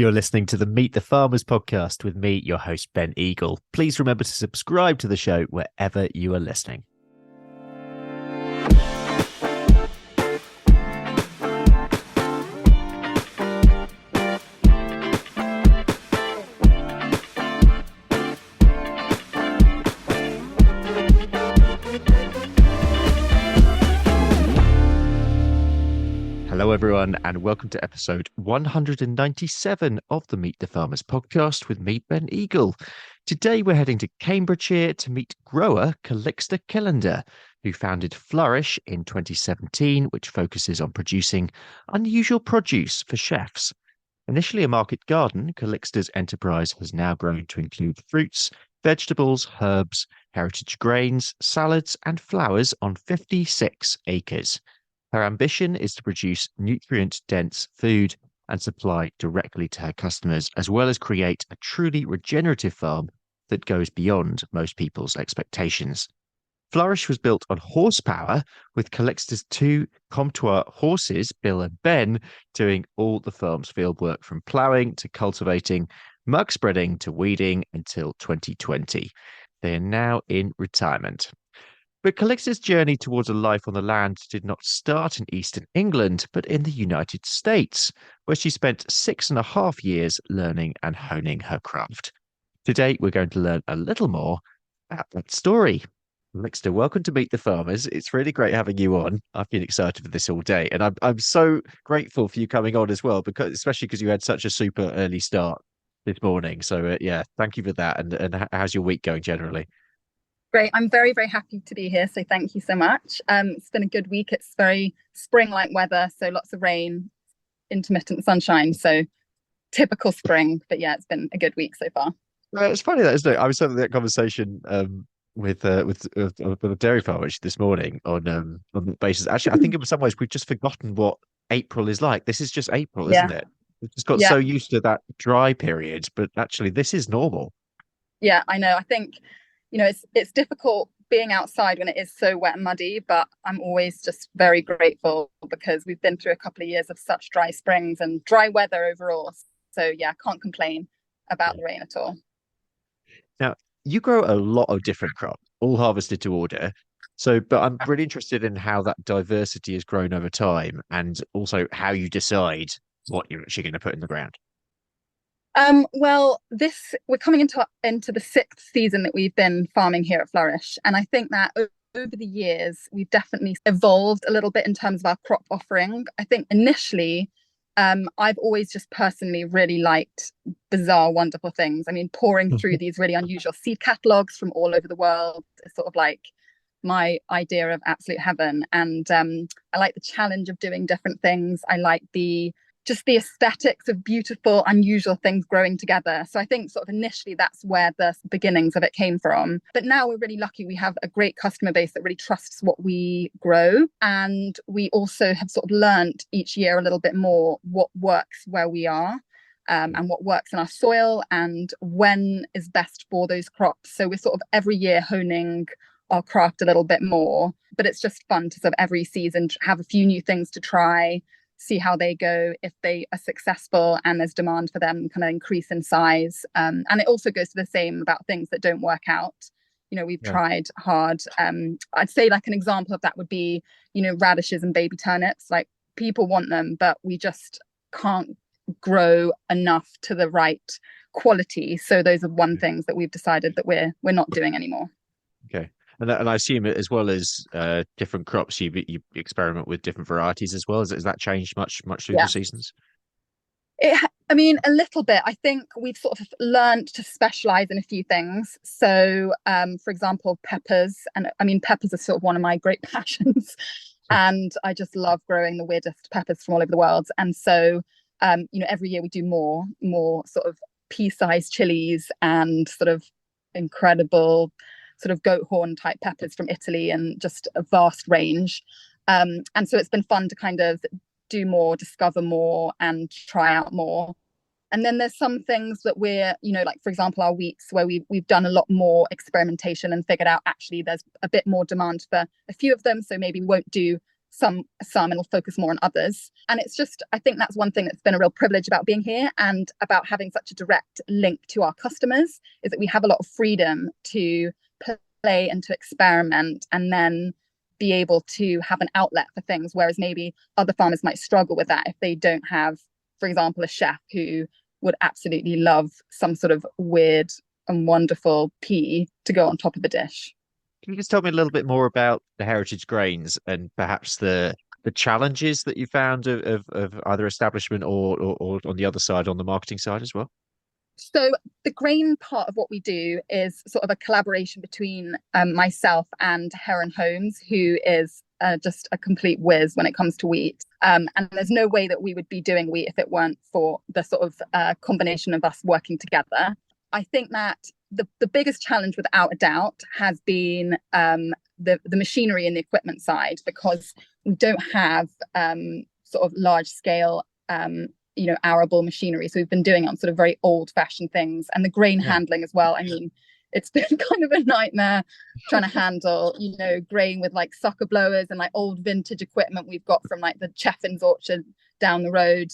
You're listening to the Meet the Farmers podcast with me, your host, Ben Eagle. Please remember to subscribe to the show wherever you are listening. Hello, everyone, and welcome to episode 197 of the Meet the Farmers podcast with me, Ben Eagle. Today, we're heading to Cambridgeshire to meet grower Calixta Killander, who founded Flourish in 2017, which focuses on producing unusual produce for chefs. Initially a market garden, Calixta's enterprise has now grown to include fruits, vegetables, herbs, heritage grains, salads, and flowers on 56 acres. Her ambition is to produce nutrient-dense food and supply directly to her customers, as well as create a truly regenerative farm that goes beyond most people's expectations. Flourish was built on horsepower, with Calixta's two Comtois horses, Bill and Ben, doing all the farm's fieldwork from ploughing to cultivating, muck spreading to weeding until 2020. They are now in retirement. But Calixta's journey towards a life on the land did not start in eastern England, but in the United States, where she spent 6.5 years learning and honing her craft. Today, we're going to learn a little more about that story. Calixta, welcome to Meet the Farmers. It's really great having you on. I've been excited for this all day, and I'm so grateful for you coming on as well, especially because you had such a super early start this morning. So yeah, thank you for that. And how's your week going generally? Great. I'm very, very happy to be here. So thank you so much. It's been a good week. It's very spring-like weather. So lots of rain, intermittent sunshine. So typical spring. But yeah, it's been a good week so far. It's funny that, isn't it? I was having that conversation with a dairy farmer this morning on the basis. Actually, I think in some ways we've just forgotten what April is like. This is just April, isn't it? We've just got so used to that dry period, but actually this is normal. Yeah, I know. I think it's difficult being outside when it is so wet and muddy, but I'm always just very grateful because we've been through a couple of years of such dry springs and dry weather overall. So yeah, can't complain about the rain at all. Now, you grow a lot of different crops, all harvested to order. But I'm really interested in how that diversity has grown over time and also how you decide what you're actually going to put in the ground. Well, we're coming into the 6th season that we've been farming here at Flourish, and I think that over the years we've definitely evolved a little bit in terms of our crop offering. I think initially, I've always just personally really liked bizarre, wonderful things. I mean, pouring through these really unusual seed catalogues from all over the world is sort of like my idea of absolute heaven. And I like the challenge of doing different things. I like the aesthetics of beautiful, unusual things growing together. So I think sort of initially that's where the beginnings of it came from. But now we're really lucky. We have a great customer base that really trusts what we grow. And we also have sort of learned each year a little bit more what works where we are. And what works in our soil and when is best for those crops. So we're sort of every year honing our craft a little bit more. But it's just fun to sort of every season have a few new things to try, see how they go, if they are successful and there's demand for them, kind of increase in size. And it also goes to the same about things that don't work out. We've tried hard. I'd say like an example of that would be, radishes and baby turnips. Like people want them, but we just can't grow enough to the right quality. So those are things that we've decided that we're not doing anymore. Okay. And I assume as well as different crops, you experiment with different varieties as well. Has that changed much through the seasons? A little bit. I think we've sort of learned to specialize in a few things. So, for example, peppers. And peppers are sort of one of my great passions. And I just love growing the weirdest peppers from all over the world. And so, every year we do more sort of pea-sized chillies and sort of incredible sort of goat horn type peppers from Italy and just a vast range. And so it's been fun to kind of do more, discover more and try out more. And then there's some things that we're, like, for example, our wheats where we've done a lot more experimentation and figured out actually there's a bit more demand for a few of them. So maybe we won't do some and will focus more on others. And it's just, I think that's one thing that's been a real privilege about being here and about having such a direct link to our customers, is that we have a lot of freedom to play and to experiment and then be able to have an outlet for things, whereas maybe other farmers might struggle with that if they don't have, for example, a chef who would absolutely love some sort of weird and wonderful pea to go on top of a dish. Can you just tell me a little bit more about the heritage grains and perhaps the challenges that you found of either establishment or on the other side, on the marketing side as well? So the grain part of what we do is sort of a collaboration between myself and Heron Holmes, who is just a complete whiz when it comes to wheat. And there's no way that we would be doing wheat if it weren't for the sort of combination of us working together. I think that the biggest challenge, without a doubt, has been the machinery and the equipment side, because we don't have sort of large scale arable machinery. So we've been doing it on sort of very old fashioned things, and the grain handling as well. I mean, it's been kind of a nightmare trying to handle, grain with like sucker blowers and like old vintage equipment we've got from like the Cheffins orchard down the road.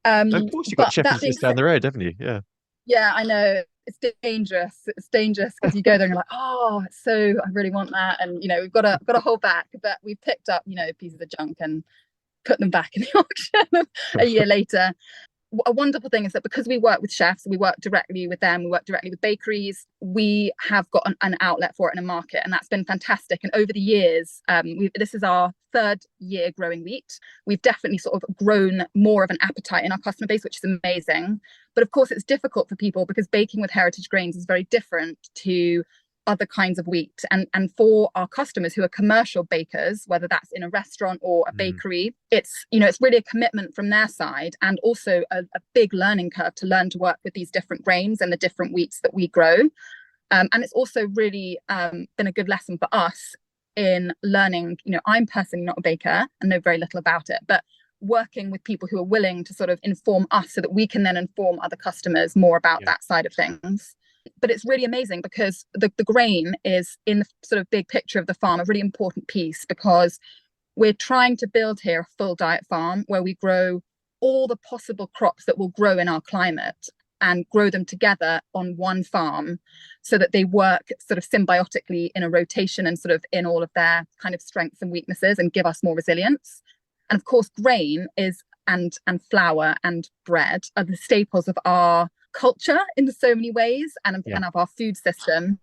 Of course, you've got Cheffins just down the road, haven't you? Yeah. Yeah, I know. It's dangerous. It's dangerous because you go there and you're like, oh, so I really want that. And, we've got to hold back. But we've picked up, pieces of junk and put them back in the auction a year later. A wonderful thing is that because we work with chefs, we work directly with them, we work directly with bakeries, we have got an outlet for it in a market, and that's been fantastic. And over the years, this is our third year growing wheat. We've definitely sort of grown more of an appetite in our customer base, which is amazing. But of course, it's difficult for people because baking with heritage grains is very different to other kinds of wheat, and for our customers who are commercial bakers, whether that's in a restaurant or a bakery, it's really a commitment from their side, and also a big learning curve to learn to work with these different grains and the different wheats that we grow. And it's also really been a good lesson for us in learning. I'm personally not a baker and know very little about it, but working with people who are willing to sort of inform us so that we can then inform other customers more about that side of things. But it's really amazing because the grain is, in the sort of big picture of the farm, a really important piece, because we're trying to build here a full diet farm where we grow all the possible crops that will grow in our climate and grow them together on one farm so that they work sort of symbiotically in a rotation and sort of in all of their kind of strengths and weaknesses and give us more resilience. And of course, grain is and flour and bread are the staples of our culture in so many ways, and of our food system.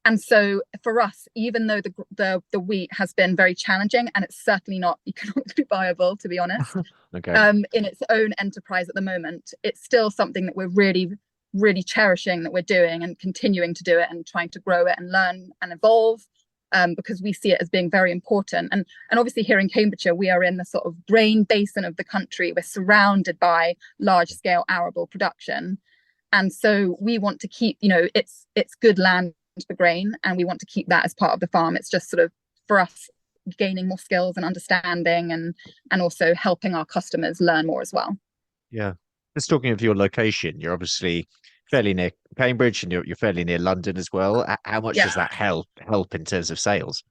And so for us, even though the wheat has been very challenging, and it's certainly not economically viable, to be honest, in its own enterprise at the moment, it's still something that we're really, really cherishing, that we're doing and continuing to do it and trying to grow it and learn and evolve, because we see it as being very important. And obviously here in Cambridgeshire, we are in the sort of grain basin of the country. We're surrounded by large scale arable production. And so we want to keep, it's good land for grain, and we want to keep that as part of the farm. It's just sort of for us gaining more skills and understanding, and also helping our customers learn more as well. Yeah. Just talking of your location, you're obviously fairly near Cambridge, and you're fairly near London as well. How much does that help in terms of sales?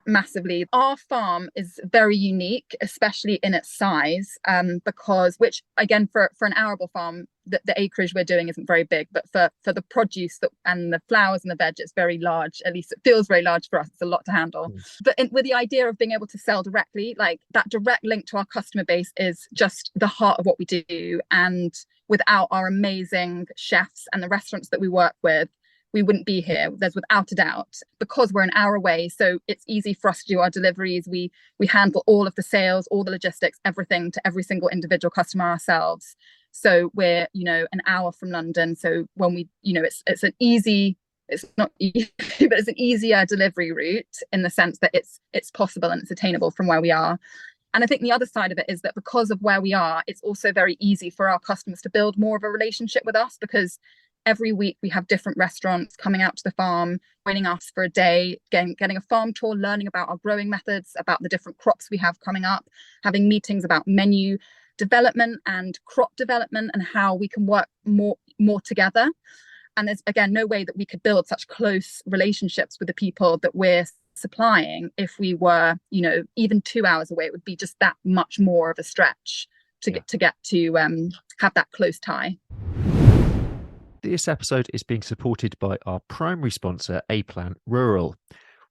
Massively. Our farm is very unique, especially in its size, because, which again, for an arable farm, the acreage we're doing isn't very big, but for the produce and the flowers and the veg, it's very large. At least it feels very large for us. It's a lot to handle. But with the idea of being able to sell directly, like that direct link to our customer base is just the heart of what we do. And without our amazing chefs and the restaurants that we work with, we wouldn't be here. There's without a doubt, because we're an hour away. So it's easy for us to do our deliveries. We handle all of the sales, all the logistics, everything to every single individual customer ourselves. So we're, an hour from London. So when we, it's an easy, it's not easy, but it's an easier delivery route in the sense that it's possible and it's attainable from where we are. And I think the other side of it is that because of where we are, it's also very easy for our customers to build more of a relationship with us, because every week we have different restaurants coming out to the farm, joining us for a day, getting a farm tour, learning about our growing methods, about the different crops we have coming up, having meetings about menu development and crop development and how we can work more together. And there's, again, no way that we could build such close relationships with the people that we're supplying if we were, even 2 hours away. It would be just that much more of a stretch to get to have that close tie. This episode is being supported by our primary sponsor, A-Plan Rural.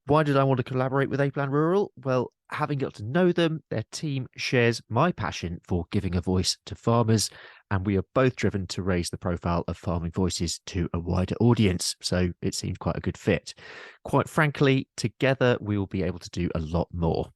Why did I want to collaborate with A-Plan Rural? Well, having got to know them, their team shares my passion for giving a voice to farmers, and we are both driven to raise the profile of farming voices to a wider audience. So it seemed quite a good fit. Quite frankly, together we will be able to do a lot more.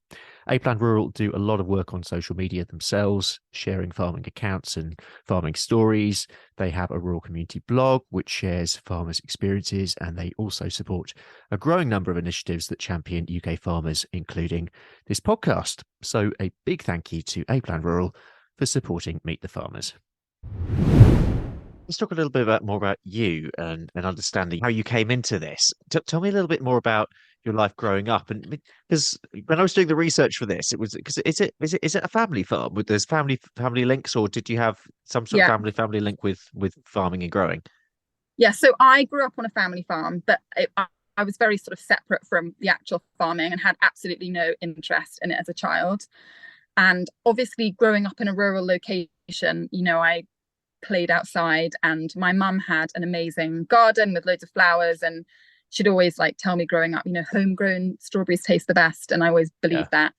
A-Plan Rural do a lot of work on social media themselves, sharing farming accounts and farming stories. They have a rural community blog which shares farmers' experiences, and they also support a growing number of initiatives that champion UK farmers, including this podcast. So a big thank you to A-Plan Rural for supporting Meet the Farmers. Let's talk a little bit more about you and understanding how you came into this. Tell me a little bit more about your life growing up, and because when I was doing the research for this, it was because is it a family farm with there's family links, or did you have some sort of family link with farming and growing? Yeah, so I grew up on a family farm, but I was very sort of separate from the actual farming and had absolutely no interest in it as a child. And obviously, growing up in a rural location, I played outside, and my mum had an amazing garden with loads of flowers, and she'd always tell me growing up, homegrown strawberries taste the best, and I always believed that.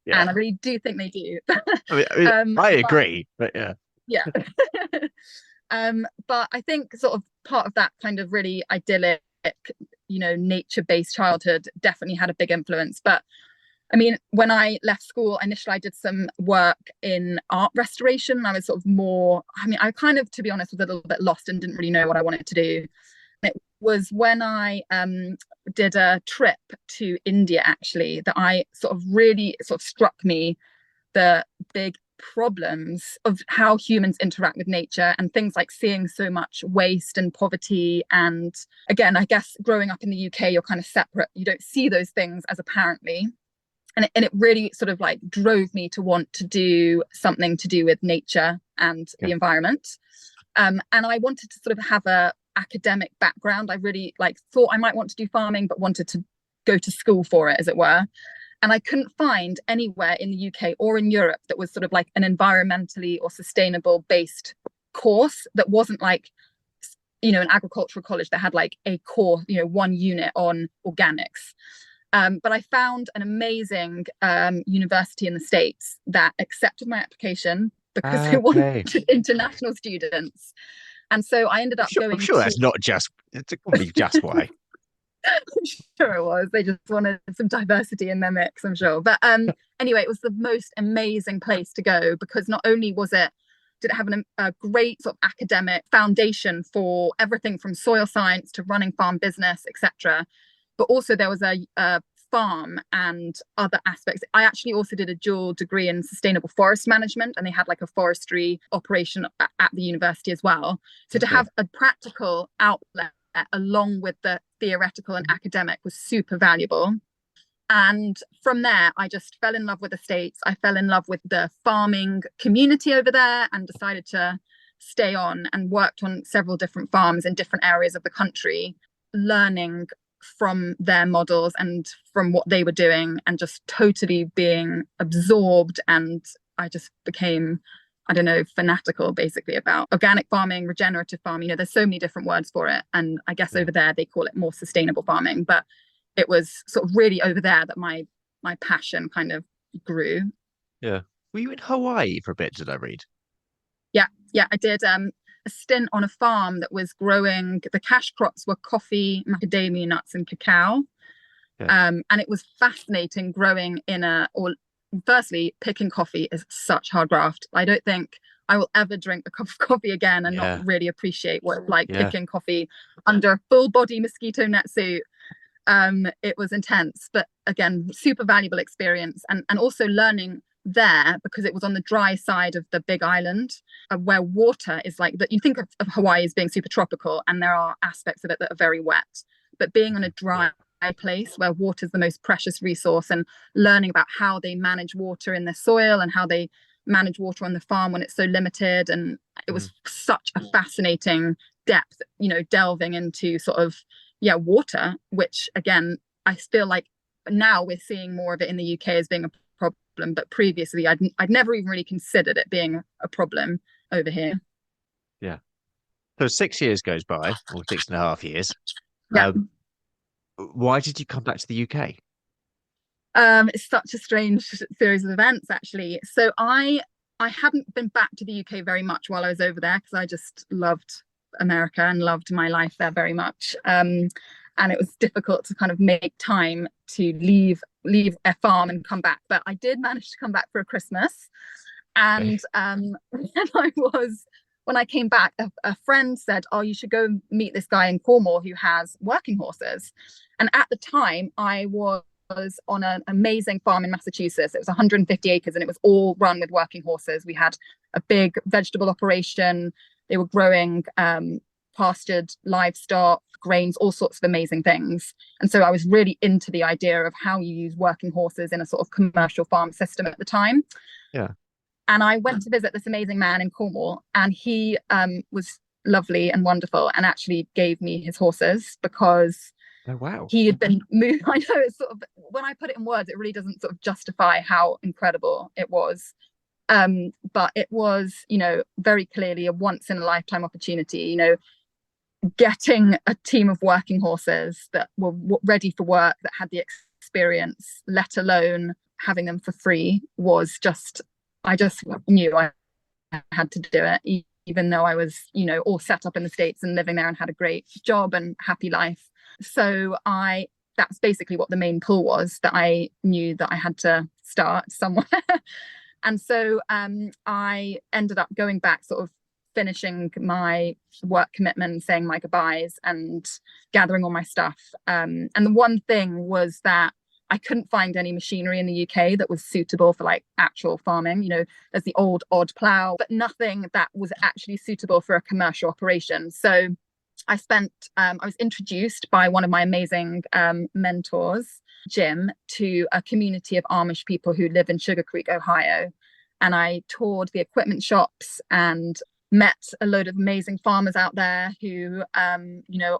And I really do think they do. I agree, but but I think sort of part of that kind of really idyllic, nature-based childhood definitely had a big influence. But I mean, when I left school, initially I did some work in art restoration. I was sort of I kind of, to be honest, was a little bit lost and didn't really know what I wanted to do. And it was when I did a trip to India, actually, that I sort of really struck me the big problems of how humans interact with nature, and things like seeing so much waste and poverty. And again, I guess growing up in the UK, you're kind of separate. You don't see those things as apparently. And it really sort of drove me to want to do something to do with nature and the environment. And I wanted to sort of have a academic background. I really thought I might want to do farming, but wanted to go to school for it, as it were. And I couldn't find anywhere in the UK or in Europe that was sort of an environmentally or sustainable based course that wasn't an agricultural college that had a core, one unit on organics. But I found an amazing university in the States that accepted my application because they wanted international students. And so I ended up going. I'm sure that's not just, it couldn't be just why. I'm sure it was. They just wanted some diversity in their mix, I'm sure. But anyway, it was the most amazing place to go because not only did it have a great sort of academic foundation for everything from soil science to running farm business, etc., but also there was a farm and other aspects. I actually also did a dual degree in sustainable forest management, and they had a forestry operation at the university as well. So to have a practical outlet along with the theoretical and academic was super valuable. And from there, I just fell in love with the States. I fell in love with the farming community over there and decided to stay on, and worked on several different farms in different areas of the country, learning from their models and from what they were doing, and just totally being absorbed. And I just became, I don't know, fanatical basically about organic farming, regenerative farming. There's so many different words for it. And I guess over there they call it more sustainable farming. But it was sort of really over there that my passion kind of grew. Yeah. Were you in Hawaii for a bit, did I read? Yeah, I did a stint on a farm that was growing, the cash crops were coffee, macadamia nuts, and cacao. And it was fascinating growing firstly, picking coffee is such hard graft. I don't think I will ever drink a cup of coffee again and not really appreciate what it's like picking coffee under a full body mosquito net suit. It was intense, but again, super valuable experience, and also learning there because it was on the dry side of the big island, where water is that. You think of Hawaii as being super tropical, and there are aspects of it that are very wet, but being on a dry place where water is the most precious resource, and learning about how they manage water in the soil and how they manage water on the farm when it's so limited. And it was such a fascinating depth, delving into sort of water, which again I feel like But now we're seeing more of it in the UK as being a problem. But previously, I'd never even really considered it being a problem over here. Yeah. So 6 years goes by, or 6.5 years. Yeah. Um, why did you come back to the UK? It's such a strange series of events, actually. So I hadn't been back to the UK very much while I was over there because I just loved America and loved my life there very much. And it was difficult to kind of make time to leave a farm and come back. But I did manage to come back for a Christmas. Okay. And when I came back, a friend said, "Oh, you should go meet this guy in Cornwall who has working horses." And at the time, I was on an amazing farm in Massachusetts. It was 150 acres and it was all run with working horses. We had a big vegetable operation. They were growing pastured livestock, grains, all sorts of amazing things. And so I was really into the idea of how you use working horses in a sort of commercial farm system at the time. Yeah. And I went to visit this amazing man in Cornwall, and he was lovely and wonderful and actually gave me his horses because Oh, wow. he had been moved. I know it's sort of, when I put it in words, it really doesn't sort of justify how incredible it was. But it was, very clearly a once in a lifetime opportunity, getting a team of working horses that were ready for work, that had the experience, let alone having them for free, was just, I just knew I had to do it, even though I was, all set up in the States and living there and had a great job and happy life. So that's basically what the main pull was, that I knew that I had to start somewhere. And so I ended up going back, sort of finishing my work commitment, saying my goodbyes and gathering all my stuff. And the one thing was that I couldn't find any machinery in the UK that was suitable for like actual farming. There's the odd plough, but nothing that was actually suitable for a commercial operation. So I was introduced by one of my amazing mentors, Jim, to a community of Amish people who live in Sugar Creek, Ohio. And I toured the equipment shops and met a load of amazing farmers out there who,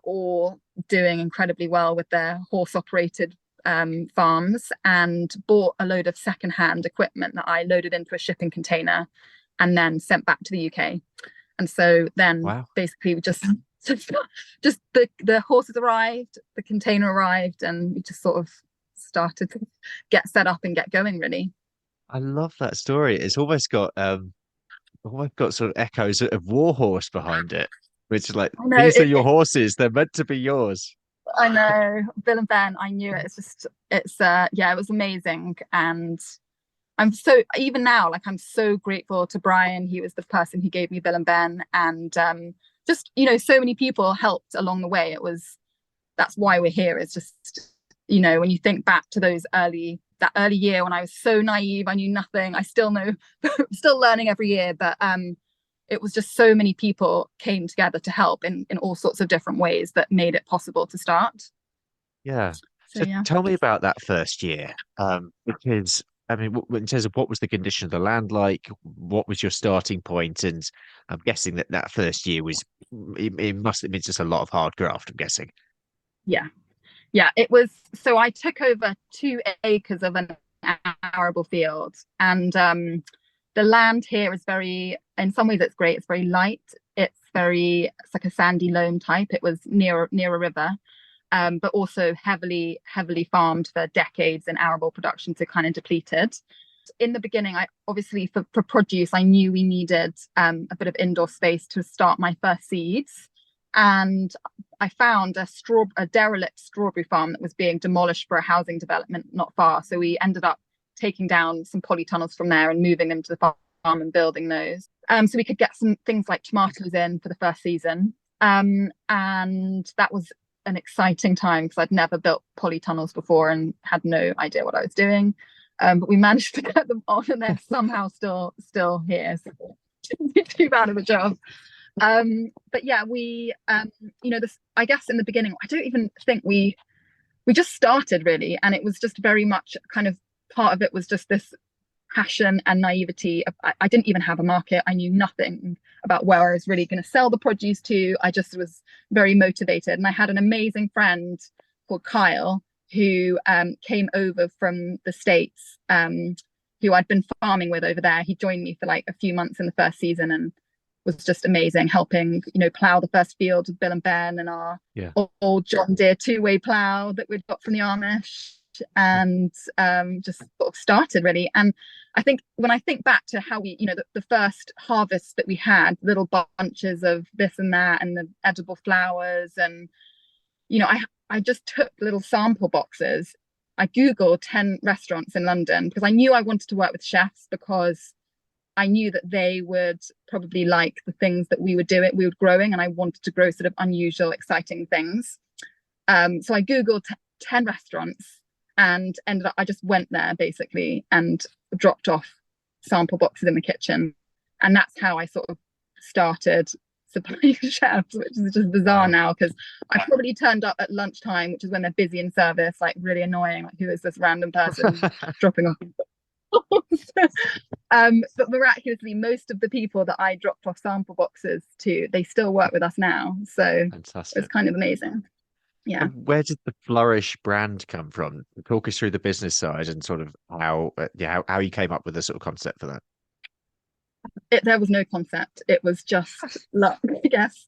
all doing incredibly well with their horse operated farms, and bought a load of secondhand equipment that I loaded into a shipping container and then sent back to the UK. And so then Wow. basically just the horses arrived, the container arrived, and we just sort of started to get set up and get going, really. I love that story. It's almost got sort of echoes of Warhorse behind it, which is like, I know these are it, your horses. They're meant to be yours. I know Bill and Ben. I knew it. It was amazing, and I'm so, even now, like, I'm so grateful to Brian. He was the person who gave me Bill and Ben, and just so many people helped along the way. That's why we're here. It's just, when you think back to that early year when I was so naive, I knew nothing. I still know, still learning every year, but it was just so many people came together to help in all sorts of different ways that made it possible to start. Yeah. So So yeah. tell me about that first year. Because I mean, in terms of what was the condition of the land like, what was your starting point? And I'm guessing that first year it must have been just a lot of hard graft, I'm guessing. Yeah. Yeah, it was. So I took over 2 acres of an arable field, and the land here is in some ways it's great. It's very light. It's like a sandy loam type. It was near a river, but also heavily farmed for decades in arable production, so kind of depleted. In the beginning, I obviously for produce, I knew we needed a bit of indoor space to start my first seeds. And I found a derelict strawberry farm that was being demolished for a housing development not far. So we ended up taking down some polytunnels from there and moving them to the farm and building those. So we could get some things like tomatoes in for the first season. And that was an exciting time because I'd never built polytunnels before and had no idea what I was doing. But we managed to get them on, and they're somehow still here. So didn't be too bad of a job. But yeah, this, I guess in the beginning, I don't even think we just started really, and it was just very much kind of, part of it was just this passion and naivety. I didn't even have a market. I knew nothing about where I was really going to sell the produce to. I just was very motivated, and I had an amazing friend called Kyle who came over from the States, who I'd been farming with over there. He joined me for like a few months in the first season and was just amazing, helping, plough the first field with Bill and Ben and our Yeah. old John Deere two-way plough that we'd got from the Amish, and just sort of started really. And I think when I think back to how we, the first harvest that we had, little bunches of this and that and the edible flowers, and I just took little sample boxes. I Googled 10 restaurants in London because I knew I wanted to work with chefs, because I knew that they would probably like the things that we were growing, and I wanted to grow sort of unusual, exciting things. So I Googled 10 restaurants and ended up, I just went there basically and dropped off sample boxes in the kitchen. And that's how I sort of started supplying chefs, which is just bizarre now, because I probably turned up at lunchtime, which is when they're busy in service, like really annoying, like who is this random person dropping off. But miraculously, most of the people that I dropped off sample boxes to, they still work with us now. So Fantastic. it's kind of amazing. Yeah. And where did the Flourish brand come from? Talk us through the business side and sort of how you came up with the sort of concept for that. There was no concept. It was just luck, I guess.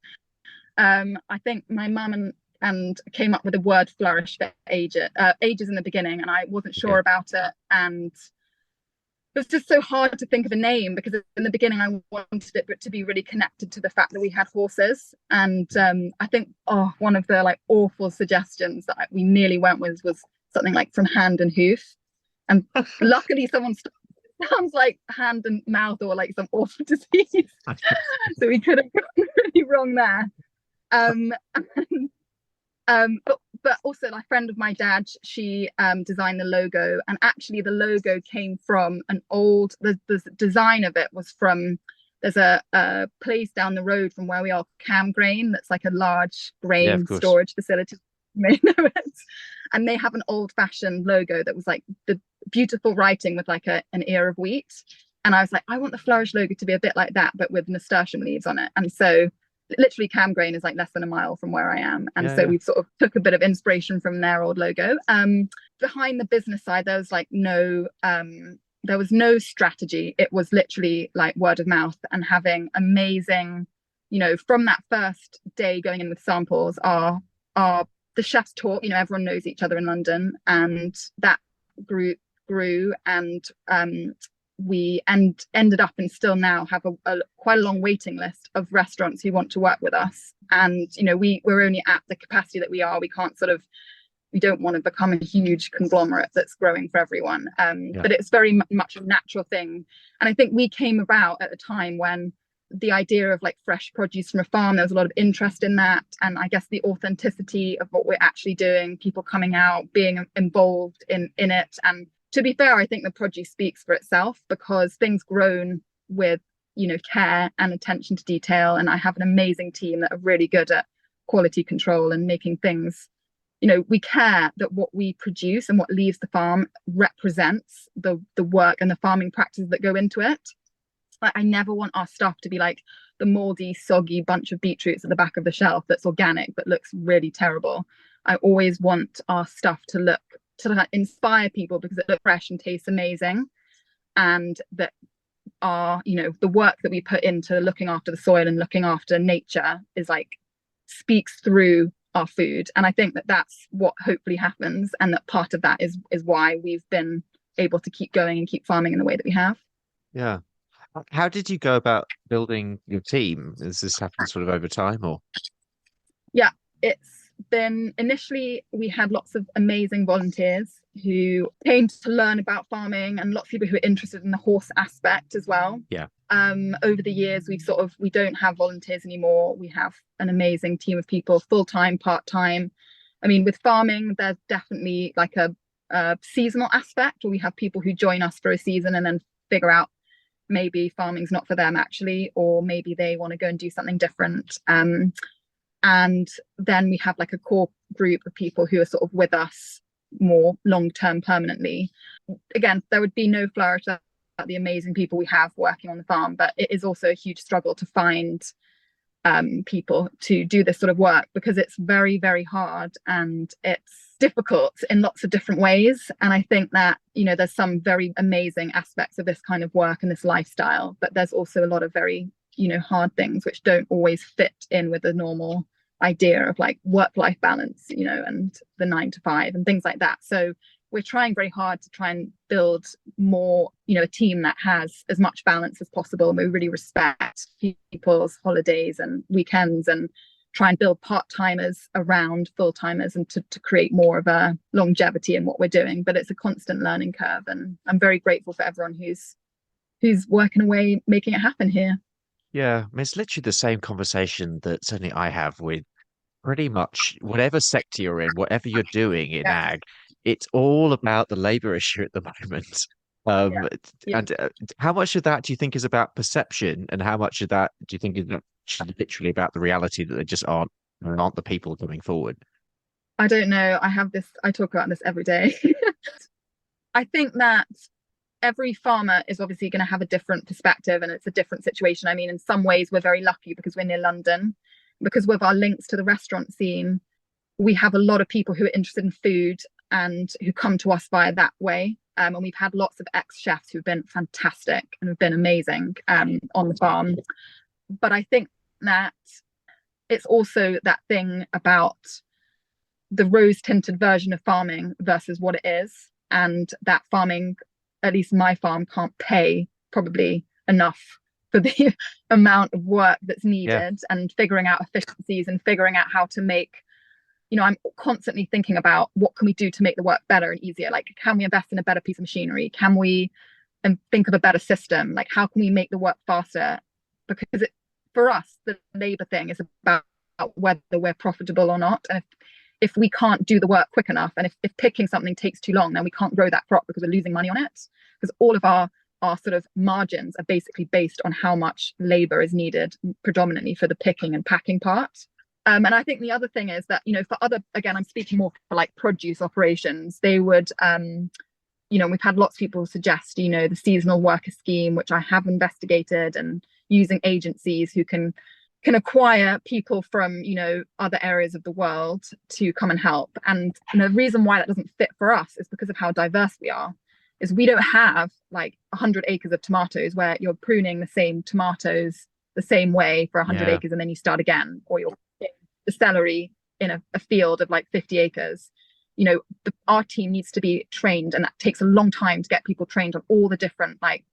I think my mum and came up with the word flourish for ages in the beginning, and I wasn't sure about it. And it was just so hard to think of a name, because in the beginning I wanted it to be really connected to the fact that we had horses. And I think one of the like awful suggestions that we nearly went with was something like from hand and hoof. And luckily someone sounds like hand and mouth or like some awful disease. So we could have gone really wrong there. But also, like, a friend of my dad, she designed the logo, and actually the logo came from the design of it was from, there's a place down the road from where we are, Camgrain, that's like a large grain storage facility. You may know it. And they have an old-fashioned logo that was like the beautiful writing with like an ear of wheat. And I was like, I want the Flourish logo to be a bit like that, but with nasturtium leaves on it. And so literally Camgrain is like less than a mile from where I am. And so we sort of took a bit of inspiration from their old logo. Behind the business side, there was no strategy. It was literally like word of mouth and having amazing, from that first day going in with samples, the chefs talk, everyone knows each other in London, and that grew and we ended up and still now have a quite a long waiting list of restaurants who want to work with us. And we're only at the capacity that we are. We don't want to become a huge conglomerate that's growing for everyone. But it's very much a natural thing. And I think we came about at a time when the idea of like fresh produce from a farm, there was a lot of interest in that. And I guess the authenticity of what we're actually doing, people coming out, being involved in it. And to be fair, I think the produce speaks for itself, because things grown with, care and attention to detail. And I have an amazing team that are really good at quality control and making things, we care that what we produce and what leaves the farm represents the work and the farming practices that go into it. Like, I never want our stuff to be like the moldy, soggy bunch of beetroots at the back of the shelf that's organic but looks really terrible. I always want our stuff to inspire people because it looks fresh and tastes amazing, and that the work that we put into looking after the soil and looking after nature is like speaks through our food. And I think that that's what hopefully happens, and that part of that is why we've been able to keep going and keep farming in the way that we have. Yeah. How did you go about building your team? Has this happened sort of over time, or? Yeah, it's been, initially we had lots of amazing volunteers who came to learn about farming, and lots of people who are interested in the horse aspect as well. Yeah. Over the years, we don't have volunteers anymore. We have an amazing team of people, full-time, part-time. I mean, with farming, there's definitely like a seasonal aspect where we have people who join us for a season and then figure out maybe farming's not for them actually, or maybe they want to go and do something different. And then we have like a core group of people who are sort of with us more long-term permanently. Again, there would be no Flourish without the amazing people we have working on the farm, but it is also a huge struggle to find people to do this sort of work, because it's very, very hard and it's difficult in lots of different ways. And I think that, there's some very amazing aspects of this kind of work and this lifestyle, but there's also a lot of very, hard things which don't always fit in with the normal idea of like work-life balance, and the 9 to 5 and things like that. So we're trying very hard to try and build more, a team that has as much balance as possible. And we really respect people's holidays and weekends, and try and build part-timers around full-timers, and to create more of a longevity in what we're doing. But it's a constant learning curve, and I'm very grateful for everyone who's working away, making it happen here. Yeah, I mean, it's literally the same conversation that certainly I have with pretty much whatever sector you're in, whatever you're doing in Yeah, ag, it's all about the labor issue at the moment. yeah, yeah. And how much of that do you think is about perception, and how much of that do you think is actually literally about the reality that there just aren't the people coming forward? I don't know. I talk about this every day. I think that every farmer is obviously going to have a different perspective, and it's a different situation. I mean, in some ways, we're very lucky because we're near London, because with our links to the restaurant scene, we have a lot of people who are interested in food and who come to us via that way. And we've had lots of ex-chefs who've been fantastic and have been amazing on the farm. But I think that it's also that thing about the rose-tinted version of farming versus what it is, and that farming, at least my farm, can't pay probably enough for the amount of work that's Yeah, needed, and figuring out efficiencies and figuring out how to make, I'm constantly thinking about what can we do to make the work better and easier. Like, can we invest in a better piece of machinery? Can we and think of a better system? Like, how can we make the work faster? Because for us, the labor thing is about whether we're profitable or not. And if we can't do the work quick enough, and if picking something takes too long, then we can't grow that crop because we're losing money on it. Because all of our sort of margins are basically based on how much labor is needed predominantly for the picking and packing part. And I think the other thing is that, for other, again, I'm speaking more for like produce operations, they would, we've had lots of people suggest, the seasonal worker scheme, which I have investigated, and using agencies who can acquire people from, other areas of the world to come and help. And the reason why that doesn't fit for us is because of how diverse we are. Is we don't have like 100 acres of tomatoes where you're pruning the same tomatoes the same way for 100 yeah, acres and then you start again, or you're the celery in a field of like 50 acres. Our team needs to be trained, and that takes a long time to get people trained on all the different, like,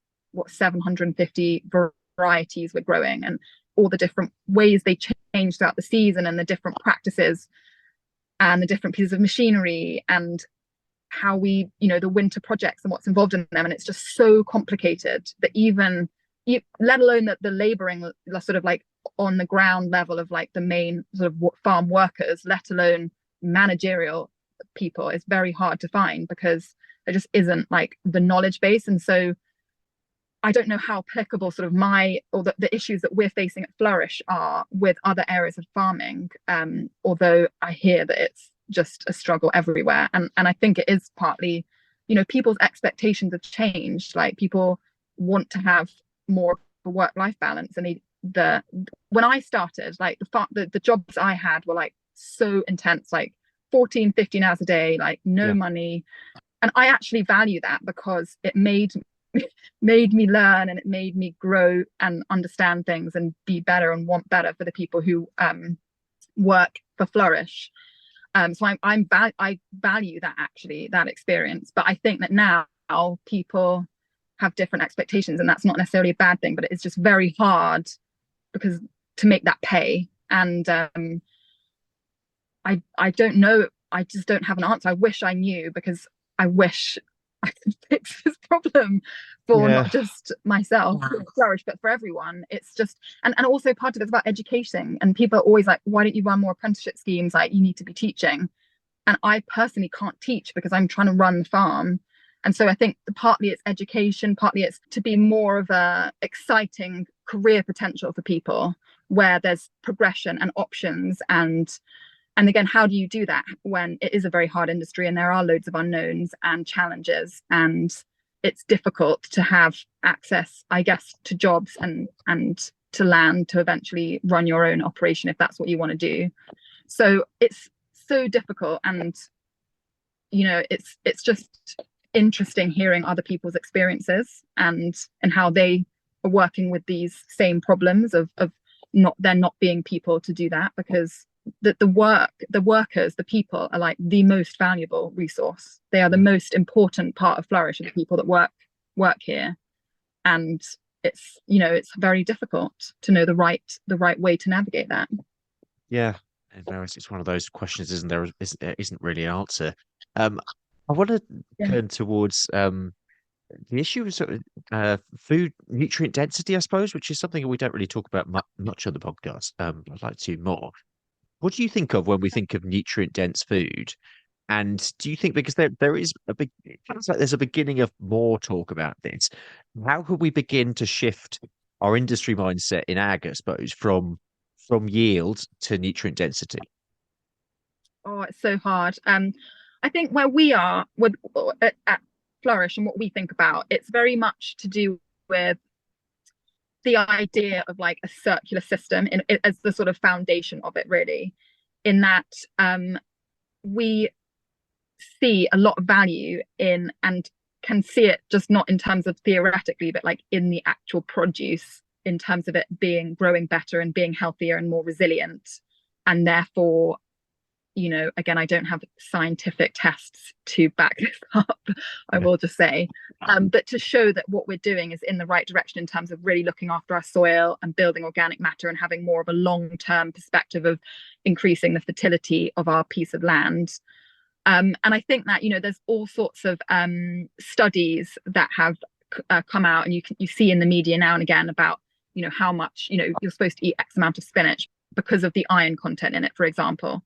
750 varieties we're growing, and all the different ways they change throughout the season, and the different practices and the different pieces of machinery, and how we, the winter projects and what's involved in them. And it's just so complicated that even, let alone that the laboring sort of like on the ground level of like the main sort of farm workers, let alone managerial people, is very hard to find because there just isn't like the knowledge base. And so I don't know how applicable sort of the issues that we're facing at Flourish are with other areas of farming, although I hear that it's just a struggle everywhere. And I think it is partly, people's expectations have changed. Like, people want to have more of a work-life balance, and when I started, like, the jobs I had were like so intense, like 14, 15 hours a day, like no yeah, money. And I actually value that because it made me learn, and it made me grow and understand things and be better and want better for the people who work for Flourish. So I value that, actually, that experience. But I think that now people have different expectations, and that's not necessarily a bad thing, but it's just very hard because to make that pay. And I don't know. I just don't have an answer. I wish I knew, because I wish I could fix this problem for yeah, not just myself, Flourish, but for everyone. It's just, and also part of it's about educating. And people are always like, why don't you run more apprenticeship schemes? Like, you need to be teaching. And I personally can't teach because I'm trying to run the farm. And so I think partly it's education, partly it's to be more of a exciting career potential for people, where there's progression and options. And again, how do you do that when it is a very hard industry and there are loads of unknowns and challenges, and it's difficult to have access, I guess, to jobs and to land to eventually run your own operation if that's what you want to do. So it's so difficult, and it's just interesting hearing other people's experiences and how they are working with these same problems of not there not being people to do that, because the workers, the people are like the most valuable resource. They are the most important part of Flourish, of the people that work here. And it's very difficult to know the right way to navigate that. Yeah, no, it's one of those questions, isn't there? Isn't really an answer. Um, I want to Yeah. turn towards the issue of sort of food nutrient density, I suppose, which is something we don't really talk about much on the podcast. I'd like to more. What do you think of when we think of nutrient dense food? And do you think, because there is it sounds like there's a beginning of more talk about this, how could we begin to shift our industry mindset in ag, I suppose, from yield to nutrient density? Oh, it's so hard. I think where we are at Flourish and what we think about, it's very much to do with the idea of like a circular system as the sort of foundation of it, really, in that we see a lot of value in, and can see it just not in terms of theoretically, but like in the actual produce, in terms of it growing better and being healthier and more resilient. And therefore, again, I don't have scientific tests to back this up, I will just say, but to show that what we're doing is in the right direction in terms of really looking after our soil and building organic matter and having more of a long-term perspective of increasing the fertility of our piece of land. And I think that, there's all sorts of studies that have come out, and you see in the media now and again about, how much, you're supposed to eat X amount of spinach because of the iron content in it, for example.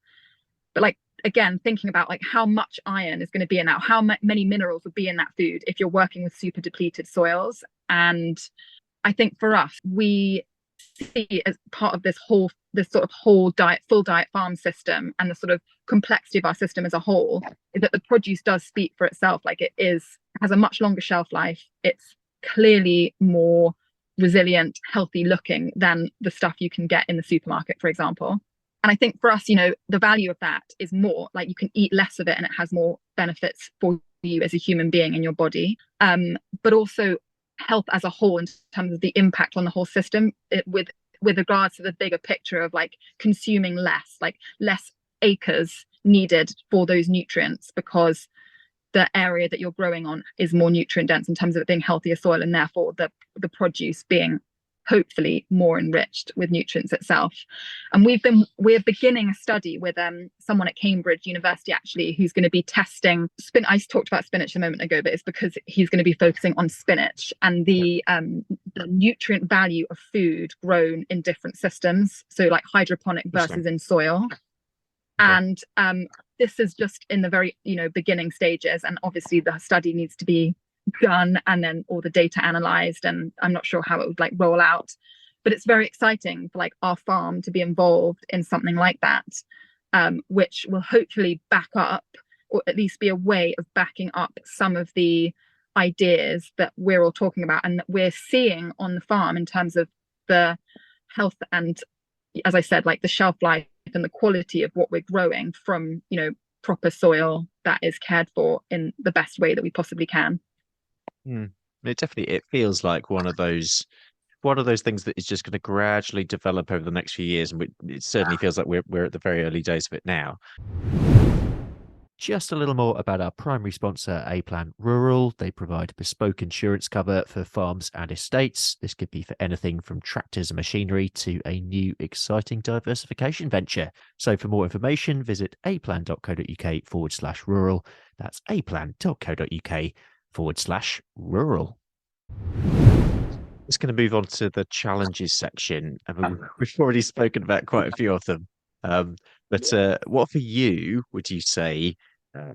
But like, again, thinking about like how much iron is going to be in that, how many minerals would be in that food if you're working with super depleted soils. And I think for us, we see as part of this sort of whole diet, full diet farm system, and the sort of complexity of our system as a whole, is that the produce does speak for itself. Like has a much longer shelf life. It's clearly more resilient, healthy looking than the stuff you can get in the supermarket, for example. And I think for us, the value of that is more like you can eat less of it and it has more benefits for you as a human being in your body. But also health as a whole in terms of the impact on the whole system, with regards to the bigger picture of like consuming less, like less acres needed for those nutrients, because the area that you're growing on is more nutrient dense in terms of it being healthier soil, and therefore the produce being hopefully more enriched with nutrients itself. And we're beginning a study with someone at Cambridge University, actually, who's going to be testing I talked about spinach a moment ago, but it's because he's going to be focusing on spinach and the nutrient value of food grown in different systems, so like hydroponic versus in soil. Okay. And this is just in the very beginning stages, and obviously the study needs to be done and then all the data analyzed, and I'm not sure how it would like roll out, but it's very exciting for like our farm to be involved in something like that, which will hopefully back up, or at least be a way of backing up some of the ideas that we're all talking about and that we're seeing on the farm in terms of the health and, as I said, like the shelf life and the quality of what we're growing from proper soil that is cared for in the best way that we possibly can. It feels like one of those things that is just going to gradually develop over the next few years, and it certainly feels like we're at the very early days of it now. Just a little more about our primary sponsor, A Plan Rural. They provide bespoke insurance cover for farms and estates. This could be for anything from tractors and machinery to a new exciting diversification venture. So for more information, visit aplan.co.uk/rural. That's aplan.co.uk/rural. It's going to move on to the challenges section. I mean, we've already spoken about quite a few of them. But what for you would you say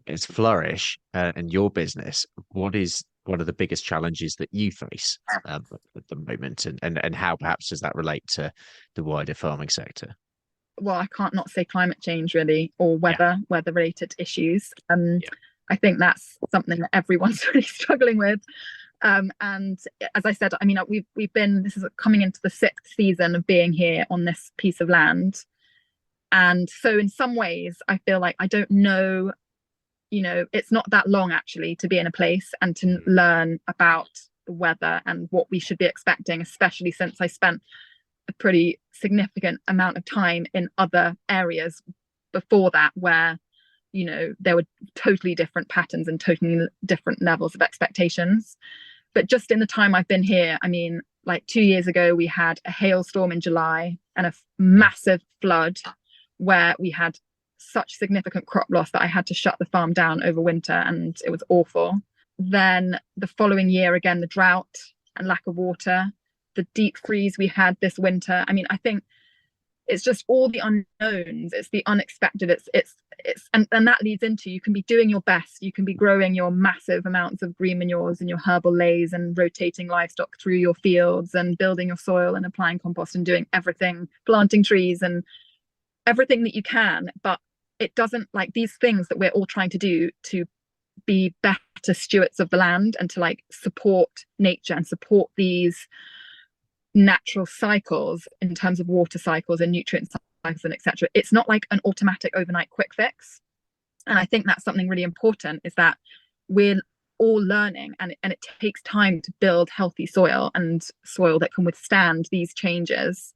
is Flourish and your business? What is one of the biggest challenges that you face at the moment, and how perhaps does that relate to the wider farming sector? Well, I can't not say climate change, really, or weather related issues. I think that's something that everyone's really struggling with. And as I said, I mean, we've been, this is coming into the sixth season of being here on this piece of land. And so in some ways, I feel like I don't know, it's not that long actually to be in a place and to learn about the weather and what we should be expecting, especially since I spent a pretty significant amount of time in other areas before that where there were totally different patterns and totally different levels of expectations. But just in the time I've been here, I mean, like 2 years ago we had a hailstorm in July and a massive flood where we had such significant crop loss that I had to shut the farm down over winter, and it was awful. Then the following year, again, the drought and lack of water, the deep freeze we had this winter. I mean, I think it's just all the unknowns. It's the unexpected. And that leads into, you can be doing your best. You can be growing your massive amounts of green manures and your herbal lays and rotating livestock through your fields and building your soil and applying compost and doing everything, planting trees and everything that you can. But it doesn't, like, these things that we're all trying to do to be better stewards of the land and to like support nature and support these natural cycles in terms of water cycles and nutrient cycles and etc. It's not like an automatic overnight quick fix. And I think that's something really important, is that we're all learning, and it takes time to build healthy soil and soil that can withstand these changes.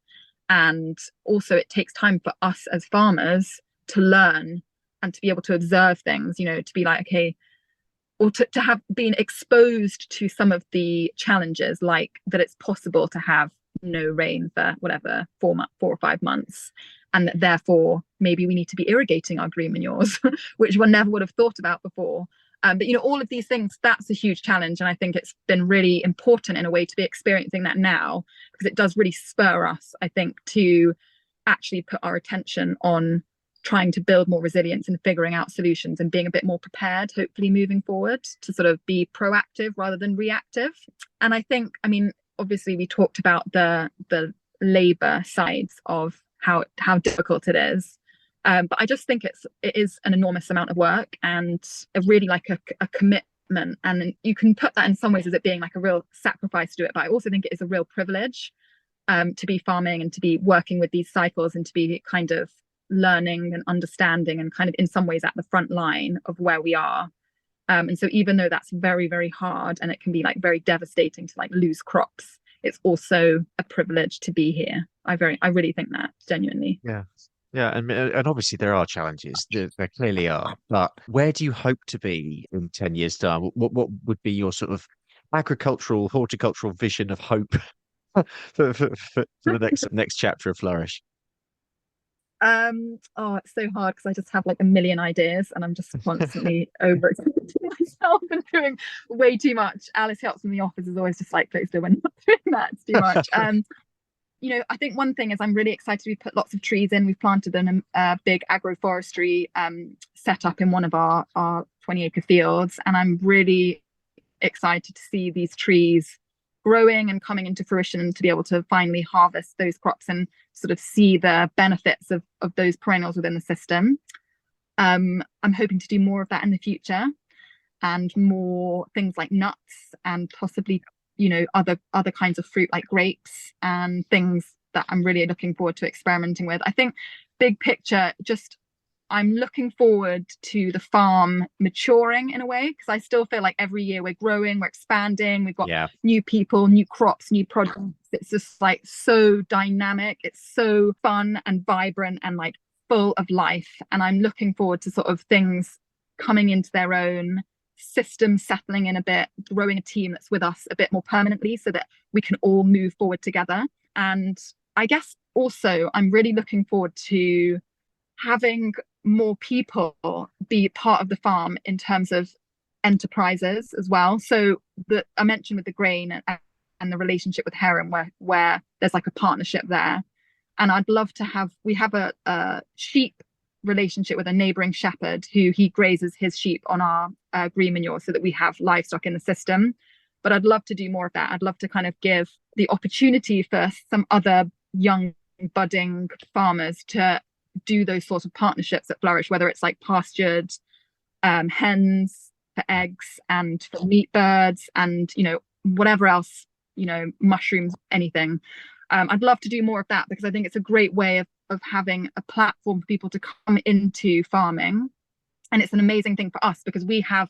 And also it takes time for us as farmers to learn and to be able to observe things, to be like, okay, or to have been exposed to some of the challenges, like that it's possible to have no rain for whatever 4 or 5 months, and that therefore maybe we need to be irrigating our green manures, which one never would have thought about before. But all of these things, that's a huge challenge, and I think it's been really important in a way to be experiencing that now, because it does really spur us, I think, to actually put our attention on trying to build more resilience and figuring out solutions and being a bit more prepared, hopefully moving forward, to sort of be proactive rather than reactive. And I think, I mean, obviously we talked about the labour sides of how difficult it is. But I just think it is an enormous amount of work and a really like a commitment. And you can put that in some ways as it being like a real sacrifice to do it. But I also think it is a real privilege to be farming and to be working with these cycles and to be kind of learning and understanding and kind of in some ways at the front line of where we are. And so even though that's very, very hard and it can be like very devastating to like lose crops, it's also a privilege to be here. I really think that, genuinely. Yeah, and obviously there are challenges. There clearly are. But where do you hope to be in 10 years' time? What would be your sort of agricultural, horticultural vision of hope for the next chapter of Flourish? It's so hard because I just have like a million ideas and I'm just constantly overextending myself and doing way too much. Alice helps in the office is always just like, please do, we're not doing that, it's too much. I think one thing is I'm really excited. We put lots of trees in. We've planted a big agroforestry set up in one of our 20-acre fields, and I'm really excited to see these trees growing and coming into fruition and to be able to finally harvest those crops and sort of see the benefits of those perennials within the system. I'm hoping to do more of that in the future, and more things like nuts and possibly other kinds of fruit like grapes and things that I'm really looking forward to experimenting with. I think big picture, just I'm looking forward to the farm maturing in a way, because I still feel like every year we're growing, we're expanding, we've got new people, new crops, new products. It's just like so dynamic. It's so fun and vibrant and like full of life. And I'm looking forward to sort of things coming into their own, systems settling in a bit, growing a team that's with us a bit more permanently so that we can all move forward together. And I guess also I'm really looking forward to having more people be part of the farm in terms of enterprises as well. So I mentioned with the grain and the relationship with Heron where there's like a partnership there. And I'd love to we have a sheep relationship with a neighbouring shepherd who he grazes his sheep on our green manure so that we have livestock in the system. But I'd love to do more of that. I'd love to kind of give the opportunity for some other young budding farmers to do those sorts of partnerships at Flourish, whether it's like pastured hens for eggs and for meat birds and whatever else, mushrooms, anything. I'd love to do more of that because I think it's a great way of having a platform for people to come into farming. And it's an amazing thing for us because we have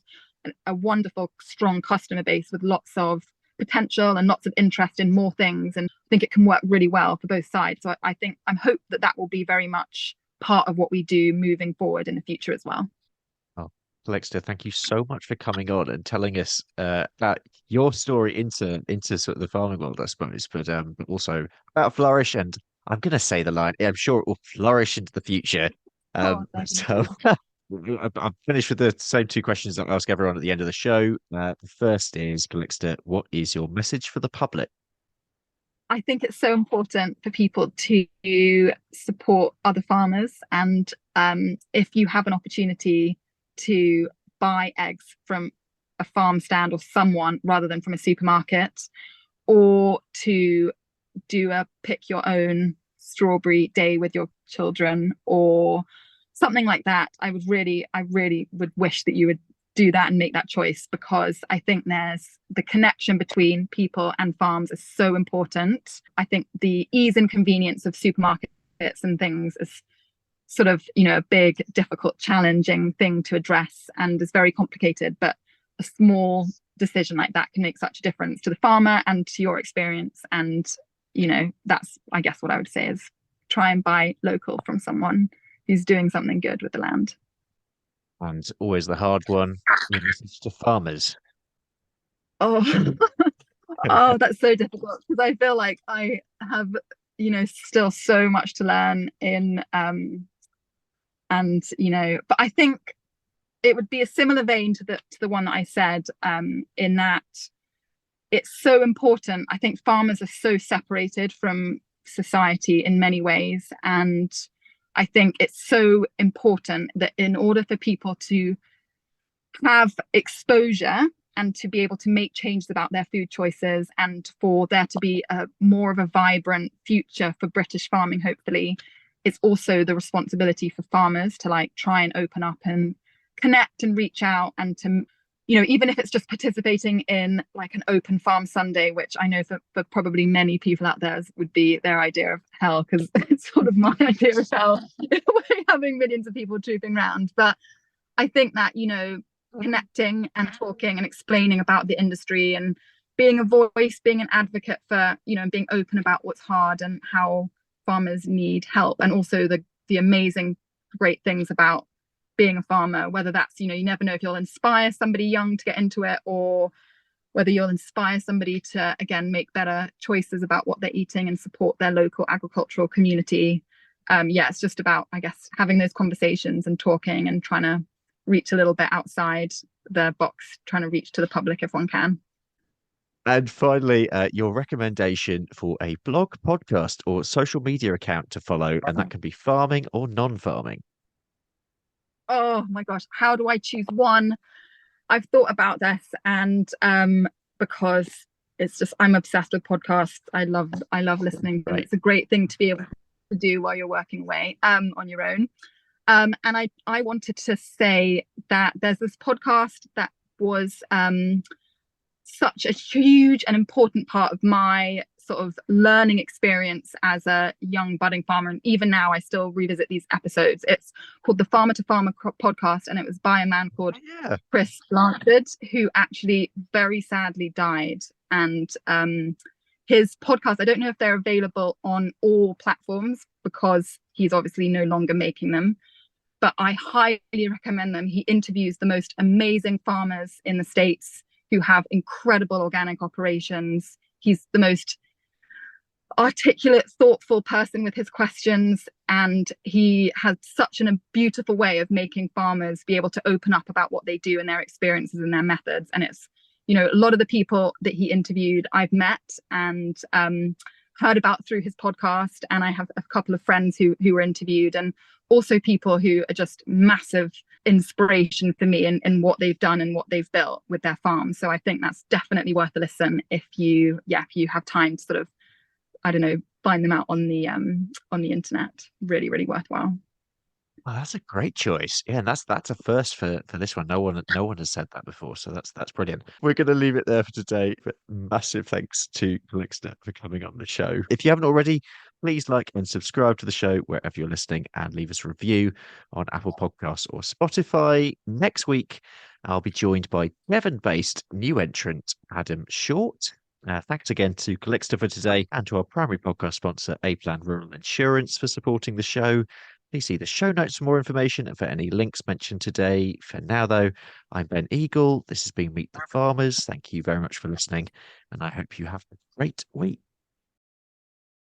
a wonderful, strong customer base with lots of potential and lots of interest in more things. And I think it can work really well for both sides. So I think I'm hope that will be very much part of what we do moving forward in the future as well. Oh, Calixta, thank you so much for coming on and telling us about your story into sort of the farming world, I suppose, but also about Flourish. And I'm going to say the line. I'm sure it will flourish into the future. Oh, thank So you. I'm finished with the same two questions that I ask everyone at the end of the show. The first is, Calixta, what is your message for the public? I think it's so important for people to support other farmers. And if you have an opportunity to buy eggs from a farm stand or someone rather than from a supermarket, or to do a pick your own strawberry day with your children or something like that, I really would wish that you would do that and make that choice, because I think there's the connection between people and farms is so important. I think the ease and convenience of supermarkets and things is sort of, a big, difficult, challenging thing to address and is very complicated. But a small decision like that can make such a difference to the farmer and to your experience. And, that's, I guess, what I would say is try and buy local from someone who's doing something good with the land. And always the hard one, your message to farmers. Oh, oh, that's so difficult because I feel like I have, still so much to learn in, and but I think it would be a similar vein to the one that I said, in that it's so important. I think farmers are so separated from society in many ways, and I think it's so important that in order for people to have exposure and to be able to make changes about their food choices and for there to be a more of a vibrant future for British farming, hopefully, it's also the responsibility for farmers to like try and open up and connect and reach out and to, even if it's just participating in like an open farm Sunday, which I know for probably many people out there would be their idea of hell, because it's sort of my idea of hell in a way, having millions of people trooping around. But I think that, connecting and talking and explaining about the industry and being a voice, being an advocate for, being open about what's hard and how farmers need help, and also the amazing, great things about being a farmer, whether that's, you never know if you'll inspire somebody young to get into it, or whether you'll inspire somebody to, again, make better choices about what they're eating and support their local agricultural community. It's just about, I guess, having those conversations and talking and trying to reach a little bit outside the box, trying to reach to the public if one can. And finally, your recommendation for a blog, podcast, or social media account to follow, and that can be farming or non-farming. Oh my gosh, how do I choose one? I've thought about this, and because it's just I'm obsessed with podcasts. I love listening. Right. It's a great thing to be able to do while you're working away on your own. And I wanted to say that there's this podcast that was such a huge and important part of my sort of learning experience as a young budding farmer. And even now, I still revisit these episodes. It's called the Farmer to Farmer podcast, and it was by a man called Chris Blanchard, who actually very sadly died. And his podcast, I don't know if they're available on all platforms because he's obviously no longer making them, but I highly recommend them. He interviews the most amazing farmers in the States who have incredible organic operations. He's the most articulate, thoughtful person with his questions, and he has such a beautiful way of making farmers be able to open up about what they do and their experiences and their methods. And it's, a lot of the people that he interviewed I've met and heard about through his podcast, and I have a couple of friends who were interviewed, and also people who are just massive inspiration for me in what they've done and what they've built with their farms. So I think that's definitely worth a listen if you have time to sort of, I don't know, find them out on the internet. Really, really worthwhile. Oh, that's a great choice. Yeah, and that's a first for this one. No one has said that before, so that's brilliant. We're going to leave it there for today. But massive thanks to Calixta for coming on the show. If you haven't already, please like and subscribe to the show wherever you're listening, and leave us a review on Apple Podcasts or Spotify. Next week, I'll be joined by Devon-based new entrant Adam Short. Thanks again to Calixta for today, and to our primary podcast sponsor, A Plan Rural Insurance, for supporting the show. Please see the show notes for more information and for any links mentioned today. For now, though, I'm Ben Eagle. This has been Meet the Farmers. Thank you very much for listening, and I hope you have a great week.